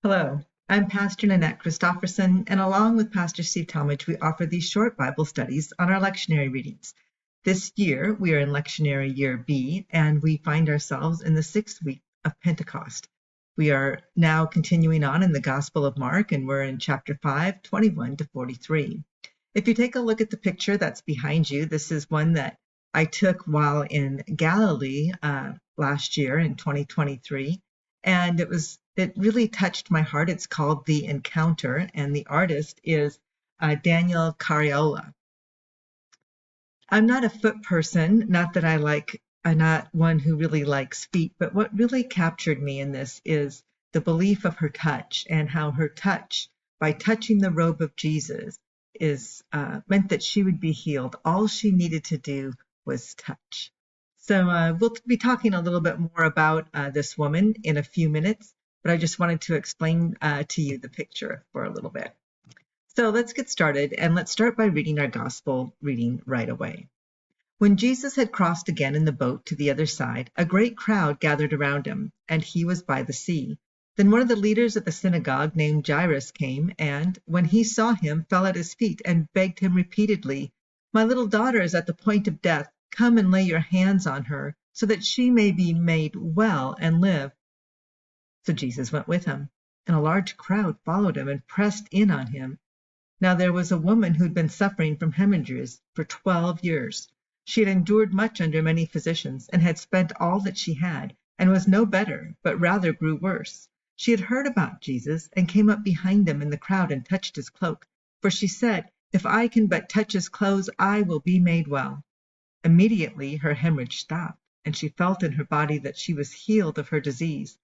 Hello, I'm Pastor Nanette Christofferson, and along with Pastor Steve Talmadge, we offer these short Bible studies on our lectionary readings. This year, we are in lectionary year B, and we find ourselves in the 6th week of Pentecost. We are now continuing on in the Gospel of Mark, and we're in chapter 5, 21 to 43. If you take a look at the picture that's behind you, this is one that I took while in Galilee last year in 2023, and it really touched my heart. It's called The Encounter, and the artist is Daniel Cariola. I'm not a foot person, not that I'm not one who really likes feet, but what really captured me in this is the belief of her touch and how her touch, by touching the robe of Jesus, meant that she would be healed. All she needed to do was touch. So we'll be talking a little bit more about this woman in a few minutes, but I just wanted to explain to you the picture for a little bit. So let's get started, and let's start by reading our gospel reading right away. When Jesus had crossed again in the boat to the other side, a great crowd gathered around him, and he was by the sea. Then one of the leaders of the synagogue named Jairus came, and, when he saw him, fell at his feet and begged him repeatedly, "My little daughter is at the point of death. Come and lay your hands on her, so that she may be made well and live." So Jesus went with him, and a large crowd followed him and pressed in on him. Now there was a woman who'd been suffering from hemorrhages for 12 years. She had endured much under many physicians, and had spent all that she had, and was no better, but rather grew worse. She had heard about Jesus, and came up behind him in the crowd and touched his cloak. For she said, "If I can but touch his clothes, I will be made well." Immediately her hemorrhage stopped, and she felt in her body that she was healed of her disease.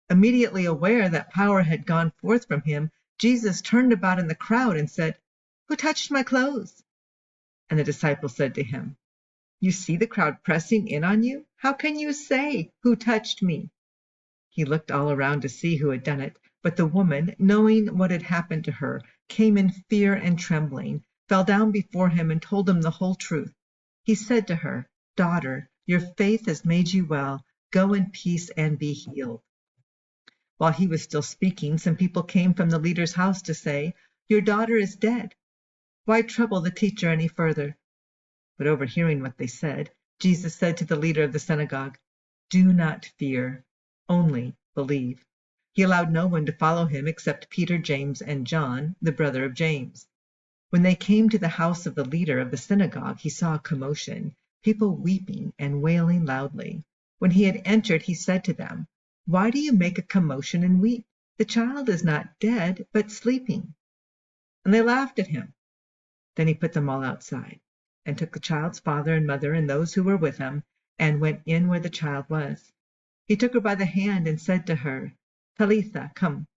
Immediately aware that power had gone forth from him, Jesus turned about in the crowd and said, "Who touched my clothes?" And the disciples said to him, "You see the crowd pressing in on you? How can you say, 'Who touched me?'" He looked all around to see who had done it, but the woman, knowing what had happened to her, came in fear and trembling, fell down before him and told him the whole truth. He said to her, "Daughter, your faith has made you well. Go in peace and be healed." While he was still speaking, some people came from the leader's house to say, "Your daughter is dead. Why trouble the teacher any further?" But overhearing what they said, Jesus said to the leader of the synagogue, "Do not fear, only believe." He allowed no one to follow him except Peter, James, and John, the brother of James. When they came to the house of the leader of the synagogue, he saw a commotion, people weeping and wailing loudly. When he had entered, he said to them, "Why do you make a commotion and weep? The child is not dead, but sleeping." And they laughed at him. Then he put them all outside, and took the child's father and mother and those who were with him, and went in where the child was. He took her by the hand and said to her, "Talitha, come,"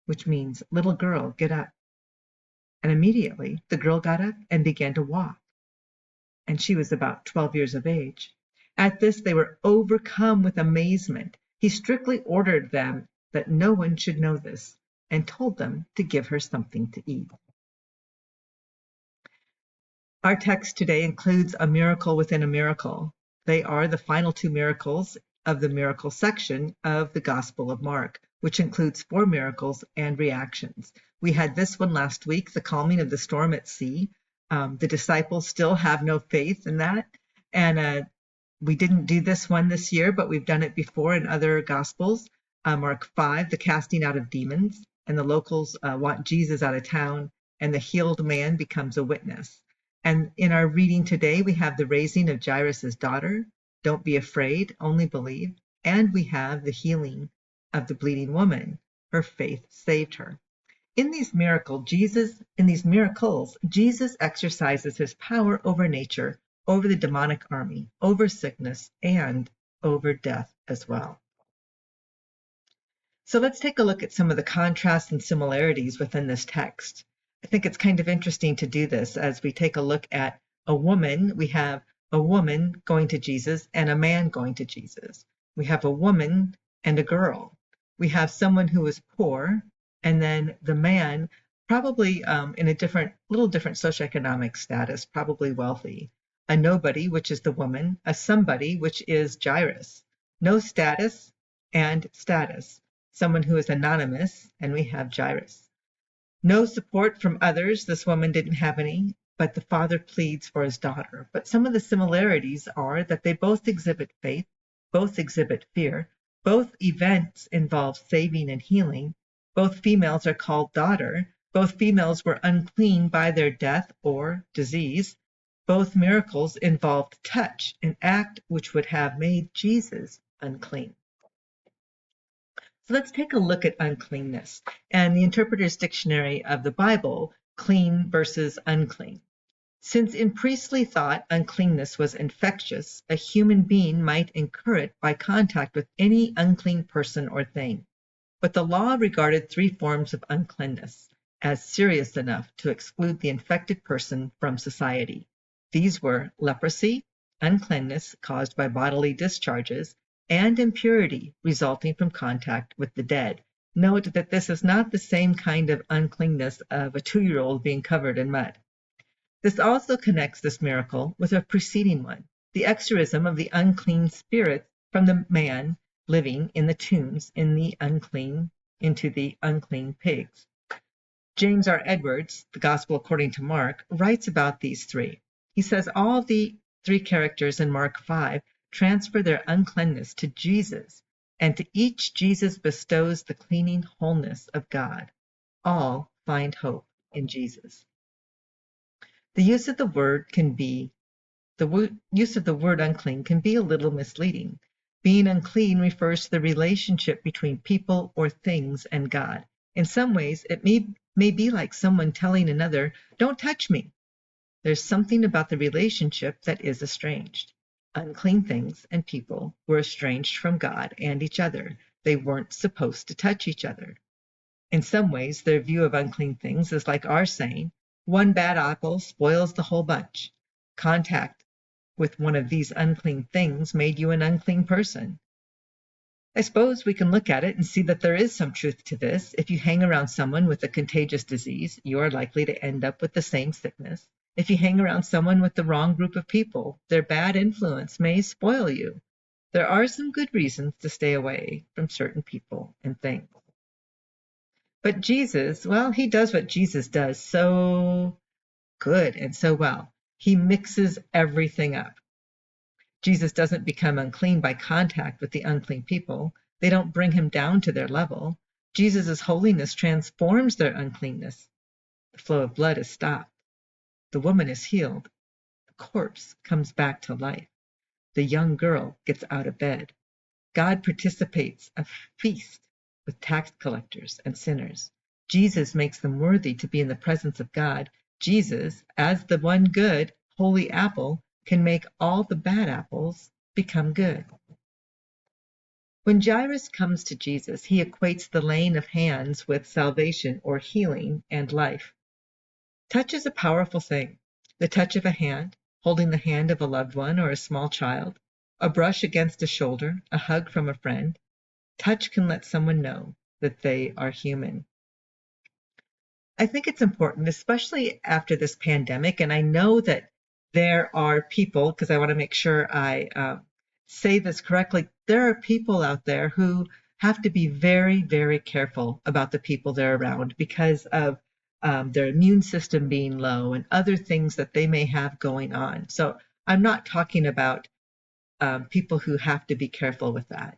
which means, "Little girl, get up." And immediately the girl got up and began to walk, and she was about 12 years of age. At this they were overcome with amazement. He strictly ordered them that no one should know this, and told them to give her something to eat. Our text today includes a miracle within a miracle. They are the final two miracles of the miracle section of the Gospel of Mark, which includes 4 miracles and reactions. We had this one last week, the calming of the storm at sea. The disciples still have no faith in that, and we didn't do this one this year, but we've done it before in other Gospels. Mark 5, the casting out of demons, and the locals want Jesus out of town, and the healed man becomes a witness. And in our reading today, we have the raising of Jairus' daughter, "Don't be afraid, only believe," and we have the healing of the bleeding woman. Her faith saved her. In these miracles, Jesus exercises his power over nature, over the demonic army, over sickness, and over death as well. So let's take a look at some of the contrasts and similarities within this text. I think it's kind of interesting to do this as we take a look at a woman. We have a woman going to Jesus and a man going to Jesus. We have a woman and a girl. We have someone who is poor, and then the man probably in a little different socioeconomic status, probably wealthy. A nobody, which is the woman, a somebody, which is Jairus. No status and status. someone who is anonymous, and we have Jairus. No support from others. This woman didn't have any, but the father pleads for his daughter. But some of the similarities are that they both exhibit faith, both exhibit fear, both events involve saving and healing, both females are called daughter, both females were unclean by their death or disease, both miracles involved touch, an act which would have made Jesus unclean. So let's take a look at uncleanness and the Interpreter's Dictionary of the Bible, clean versus unclean. Since in priestly thought uncleanness was infectious, a human being might incur it by contact with any unclean person or thing. But the law regarded three forms of uncleanness as serious enough to exclude the infected person from society. These were leprosy, uncleanness caused by bodily discharges, and impurity resulting from contact with the dead. Note that this is not the same kind of uncleanness of a 2-year-old being covered in mud. This also connects this miracle with a preceding one, the exorcism of the unclean spirits from the man living in the tombs into the unclean pigs. James R. Edwards, The Gospel According to Mark, writes about these three. He says all the three characters in Mark 5 transfer their uncleanness to Jesus, and to each Jesus bestows the cleaning wholeness of God. All find hope in Jesus. The use of the word unclean can be a little misleading. Being unclean refers to the relationship between people or things and God. In some ways, it may be like someone telling another, "Don't touch me." There's something about the relationship that is estranged. Unclean things and people were estranged from God and each other. They weren't supposed to touch each other. In some ways, their view of unclean things is like our saying, "One bad apple spoils the whole bunch." Contact with one of these unclean things made you an unclean person. I suppose we can look at it and see that there is some truth to this. If you hang around someone with a contagious disease, you are likely to end up with the same sickness. If you hang around someone with the wrong group of people, their bad influence may spoil you. There are some good reasons to stay away from certain people and things. But Jesus, well, he does what Jesus does so good and so well. He mixes everything up. Jesus doesn't become unclean by contact with the unclean people. They don't bring him down to their level. Jesus' holiness transforms their uncleanness. The flow of blood is stopped. The woman is healed. The corpse comes back to life. The young girl gets out of bed. God participates a feast with tax collectors and sinners. Jesus makes them worthy to be in the presence of God. Jesus, as the one good, holy apple, can make all the bad apples become good. When Jairus comes to Jesus, he equates the laying of hands with salvation or healing and life. Touch is a powerful thing. The touch of a hand, holding the hand of a loved one or a small child, a brush against a shoulder, a hug from a friend. Touch can let someone know that they are human. I think it's important, especially after this pandemic, and I know that there are people, because I want to make sure I say this correctly, there are people out there who have to be very, very careful about the people they're around because of their immune system being low and other things that they may have going on. So I'm not talking about people who have to be careful with that.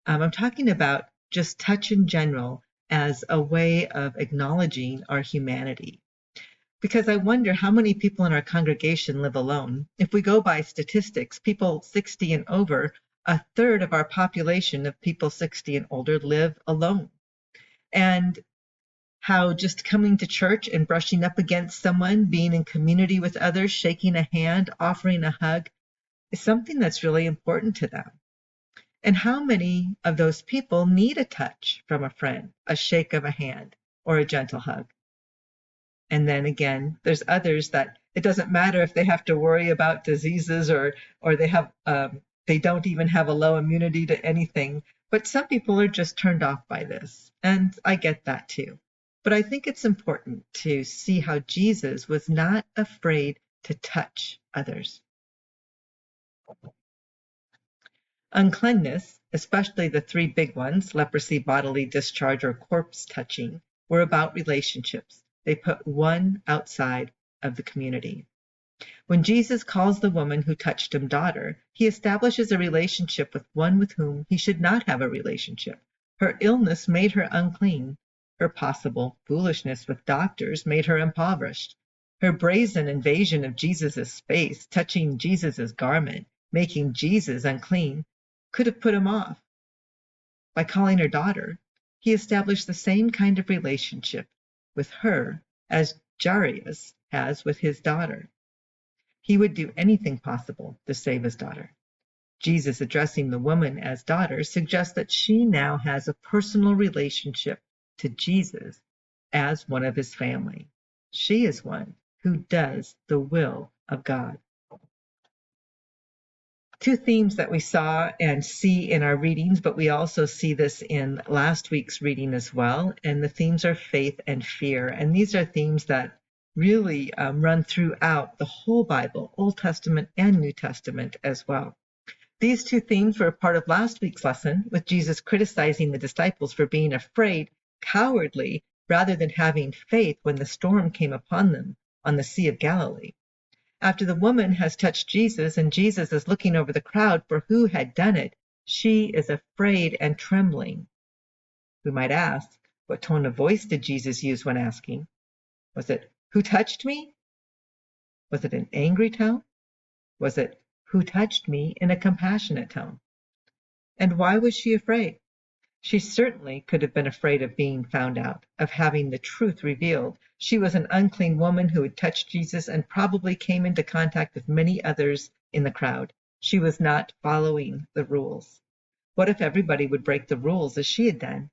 I'm talking about just touch in general as a way of acknowledging our humanity. Because I wonder how many people in our congregation live alone. If we go by statistics, people 60 and over, a third of our population of people 60 and older live alone. And how just coming to church and brushing up against someone, being in community with others, shaking a hand, offering a hug, is something that's really important to them. And how many of those people need a touch from a friend, a shake of a hand, or a gentle hug? And then again, there's others that it doesn't matter if they have to worry about diseases or they don't even have a low immunity to anything. But some people are just turned off by this, and I get that too. But I think it's important to see how Jesus was not afraid to touch others. Uncleanness, especially the three big ones, leprosy, bodily discharge, or corpse touching, were about relationships. They put one outside of the community. When Jesus calls the woman who touched him daughter, he establishes a relationship with one with whom he should not have a relationship. Her illness made her unclean. Her possible foolishness with doctors made her impoverished. Her brazen invasion of Jesus' space, touching Jesus' garment, making Jesus unclean, could have put him off. By calling her daughter, he established the same kind of relationship with her as Jairus has with his daughter. He would do anything possible to save his daughter. Jesus addressing the woman as daughter suggests that she now has a personal relationship to Jesus as one of his family. She is one who does the will of God. Two themes that we saw and see in our readings, but we also see this in last week's reading as well. And the themes are faith and fear. And these are themes that really run throughout the whole Bible, Old Testament and New Testament as well. These two themes were part of last week's lesson, with Jesus criticizing the disciples for being afraid, cowardly, rather than having faith when the storm came upon them on the Sea of Galilee. After the woman has touched Jesus and Jesus is looking over the crowd for who had done it, she is afraid and trembling. We might ask, what tone of voice did Jesus use when asking? Was it, "Who touched me?" Was it an angry tone? Was it, "Who touched me?" in a compassionate tone? And why was she afraid? She certainly could have been afraid of being found out, of having the truth revealed. She was an unclean woman who had touched Jesus and probably came into contact with many others in the crowd. She was not following the rules. What if everybody would break the rules as she had done?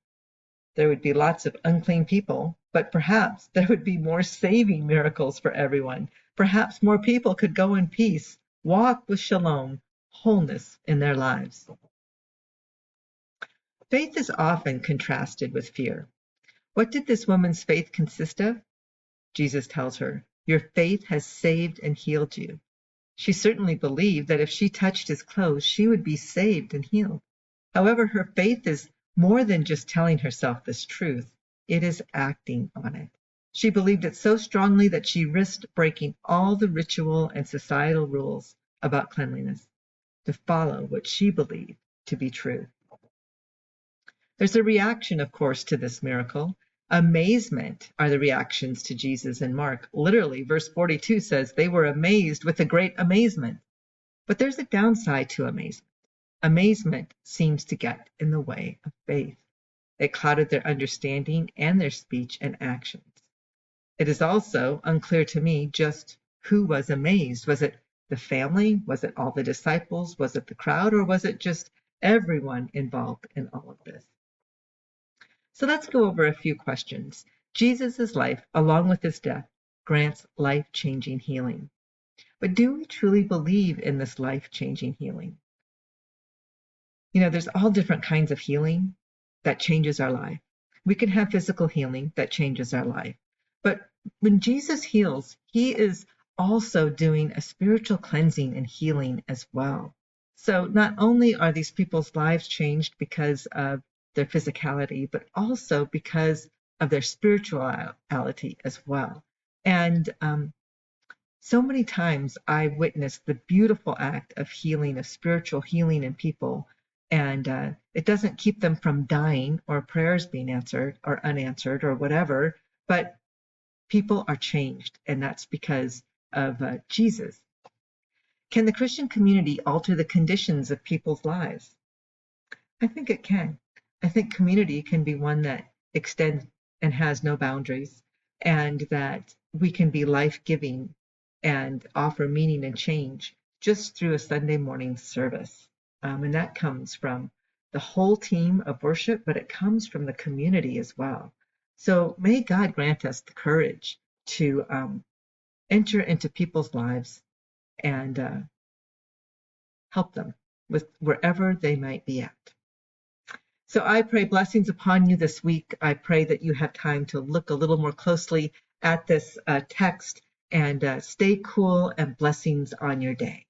There would be lots of unclean people, but perhaps there would be more saving miracles for everyone. Perhaps more people could go in peace, walk with shalom, wholeness in their lives. Faith is often contrasted with fear. What did this woman's faith consist of? Jesus tells her, "Your faith has saved and healed you." She certainly believed that if she touched his clothes, she would be saved and healed. However, her faith is more than just telling herself this truth. It is acting on it. She believed it so strongly that she risked breaking all the ritual and societal rules about cleanliness to follow what she believed to be true. There's a reaction, of course, to this miracle. Amazement are the reactions to Jesus in Mark. Literally, verse 42 says they were amazed with a great amazement. But there's a downside to amazement. Amazement seems to get in the way of faith. It clouded their understanding and their speech and actions. It is also unclear to me just who was amazed. Was it the family? Was it all the disciples? Was it the crowd? Or was it just everyone involved in all of this? So let's go over a few questions. Jesus' life, along with his death, grants life-changing healing. But do we truly believe in this life-changing healing? You know, there's all different kinds of healing that changes our life. We can have physical healing that changes our life. But when Jesus heals, he is also doing a spiritual cleansing and healing as well. So not only are these people's lives changed because of their physicality, but also because of their spirituality as well. And so many times I witnessed the beautiful act of healing, of spiritual healing in people, and it doesn't keep them from dying or prayers being answered or unanswered or whatever, but people are changed, and that's because of Jesus. Can the Christian community alter the conditions of people's lives? I think it can. I think community can be one that extends and has no boundaries, and that we can be life-giving and offer meaning and change just through a Sunday morning service. And that comes from the whole team of worship, but it comes from the community as well. So may God grant us the courage to enter into people's lives and help them with wherever they might be at. So I pray blessings upon you this week. I pray that you have time to look a little more closely at this text and stay cool, and blessings on your day.